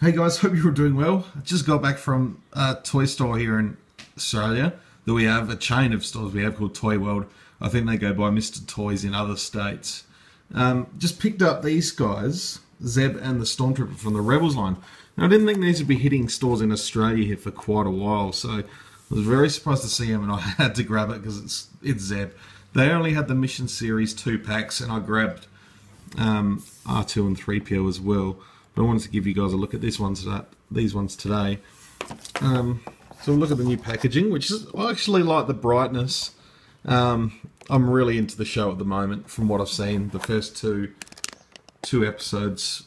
Hey guys, hope you were doing well. I just got back from a toy store here in Australia that we have, a chain of stores we have called Toy World. I think they go by Mr. Toys in other states. Just picked up these guys, Zeb and the Stormtrooper from the Rebels line. Now, I didn't think these would be hitting stores in Australia here for quite a while, so I was very surprised to see them and I had to grab it because it's Zeb. They only had the Mission Series 2 packs and I grabbed R2 and 3PO as well. But I wanted to give you guys a look at these ones today. So we'll look at the new packaging, which is, I actually like the brightness. I'm really into the show at the moment from what I've seen. The first two episodes,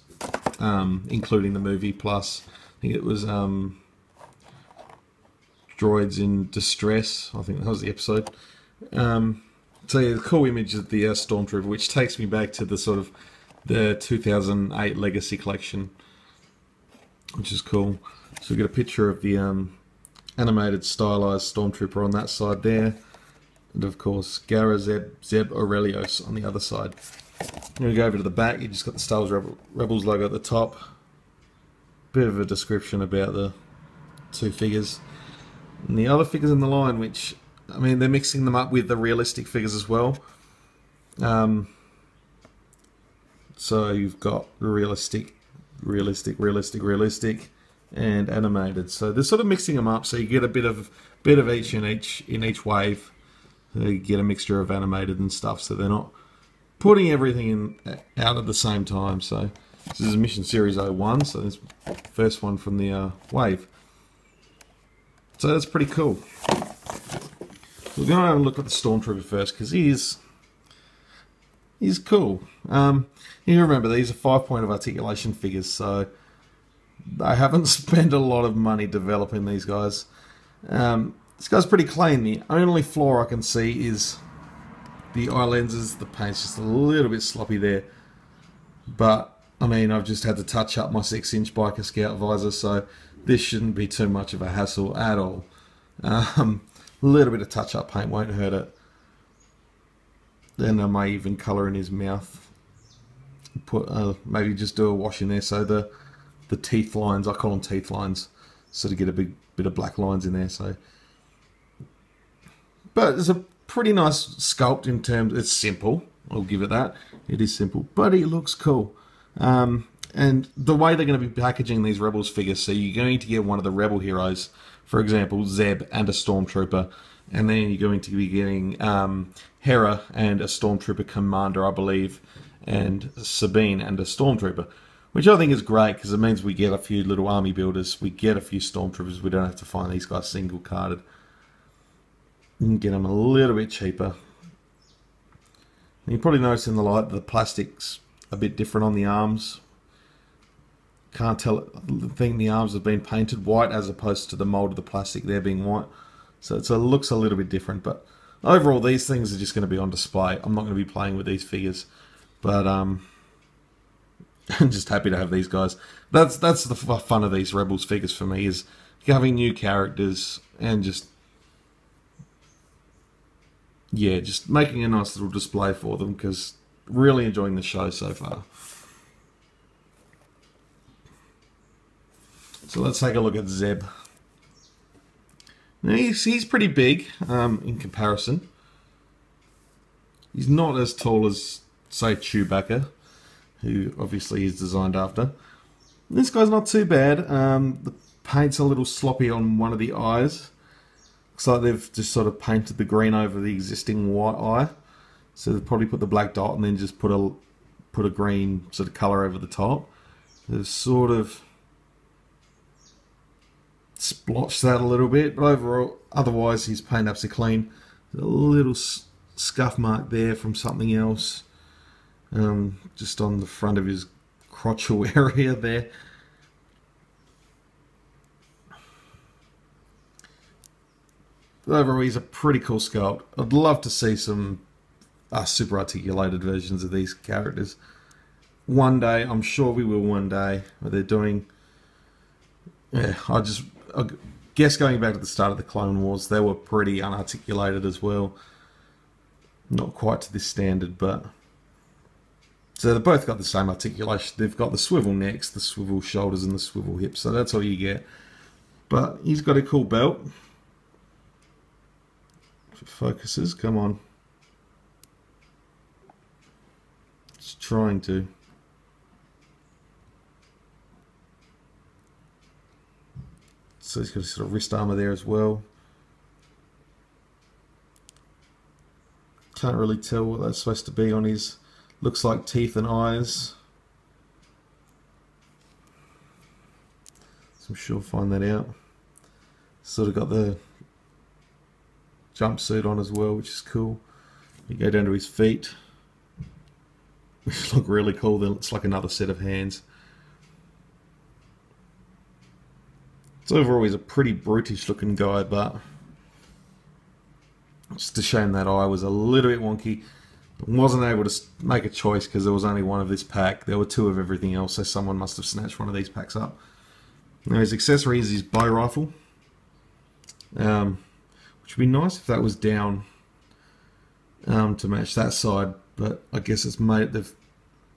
including the movie, plus I think it was Droids in Distress. I think that was the episode. So yeah, the cool image of the Stormtrooper, which takes me back to the sort of the 2008 Legacy Collection, which is cool. So we get a picture of the animated stylized Stormtrooper on that side there, and of course Gara, Zeb Aurelios on the other side. When we go over to the back, you just got the Star Wars Rebels logo at the top. Bit of a description about the two figures. And the other figures in the line, which, I mean, they're mixing them up with the realistic figures as well. So you've got realistic, and animated. So they're sort of mixing them up, so you get a bit of each in each wave. So you get a mixture of animated and stuff, so they're not putting everything out at the same time. So this is Mission Series 01, so this first one from the wave. So that's pretty cool. We're going to have a look at the Stormtrooper first, because he's cool. You remember, these are 5-point of articulation figures, so I haven't spent a lot of money developing these guys. This guy's pretty clean. The only flaw I can see is the eye lenses. The paint's just a little bit sloppy there. But, I mean, I've just had to touch up my 6-inch Biker Scout visor, so this shouldn't be too much of a hassle at all. A little bit of touch-up paint won't hurt it. Then I may even colour in his mouth. Put maybe just do a wash in there, so the teeth lines, I call them teeth lines, sort of get a big bit of black lines in there. So, but it's a pretty nice sculpt in terms. It's simple, I'll give it that. It is simple, but it looks cool. And the way they're going to be packaging these Rebels figures, so you're going to get one of the Rebel heroes, for example, Zeb and a Stormtrooper, and then you're going to be getting Hera and a Stormtrooper Commander, I believe, and Sabine and a Stormtrooper, which I think is great because it means we get a few little army builders, we get a few Stormtroopers, we don't have to find these guys single carded. You can get them a little bit cheaper. And you probably notice in the light the plastic's a bit different on the arms. Can't tell, I think the arms have been painted white as opposed to the mold of the plastic there being white. So it looks a little bit different, but overall these things are just going to be on display. I'm not going to be playing with these figures, but I'm just happy to have these guys. That's the fun of these Rebels figures for me, is having new characters and just making a nice little display for them, because really enjoying the show so far. So let's take a look at Zeb. Now he's pretty big in comparison. He's not as tall as, say, Chewbacca, who obviously is designed after. This guy's not too bad. The paint's a little sloppy on one of the eyes. Looks like they've just sort of painted the green over the existing white eye. So they've probably put the black dot and then just put a green sort of colour over the top. They've sort of splotched that a little bit, but overall, otherwise he's painted absolutely clean. There's a little scuff mark there from something else, just on the front of his crotchal area there. But overall, he's a pretty cool sculpt. I'd love to see some super articulated versions of these characters. One day, I'm sure we will one day, where they're doing... Yeah, I guess going back to the start of the Clone Wars, they were pretty unarticulated as well. Not quite to this standard, but So they've both got the same articulation. They've got the swivel necks, the swivel shoulders, and the swivel hips. So that's all you get. But he's got a cool belt. If it focuses, come on. It's trying to. So he's got a sort of wrist armor there as well. Can't really tell what that's supposed to be on his. Looks like teeth and eyes. So I'm sure I'll find that out. Sort of got the jumpsuit on as well, which is cool. You go down to his feet, which look really cool. Then it's like another set of hands. So overall, he's a pretty brutish looking guy, but just a shame that eye was a little bit wonky. Wasn't able to make a choice because there was only one of this pack. There were two of everything else, so someone must have snatched one of these packs up. Now his accessory is his bow rifle, which would be nice if that was down to match that side, but I guess it's made. They've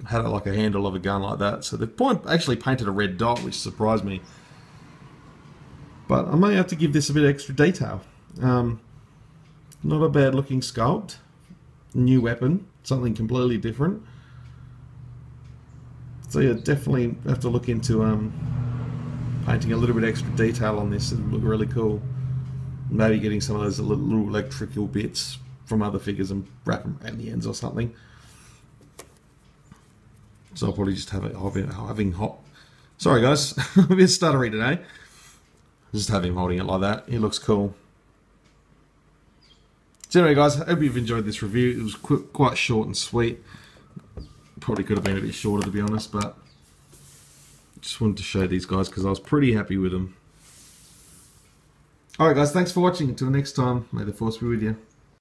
had it like a handle of a gun like that, so they've actually painted a red dot, which surprised me. But I may have to give this a bit extra detail. Not a bad looking sculpt. New weapon, something completely different. So yeah, definitely have to look into painting a little bit extra detail on this. It'll look really cool. Maybe getting some of those little electrical bits from other figures and wrap them around the ends or something. So I'll probably just have it having hot. Sorry guys, I'm a bit stuttery today. Just have him holding it like that. He looks cool. So anyway guys, I hope you've enjoyed this review. It was quite short and sweet. Probably could have been a bit shorter to be honest, but just wanted to show these guys because I was pretty happy with them. Alright guys, thanks for watching. Until next time, may the force be with you.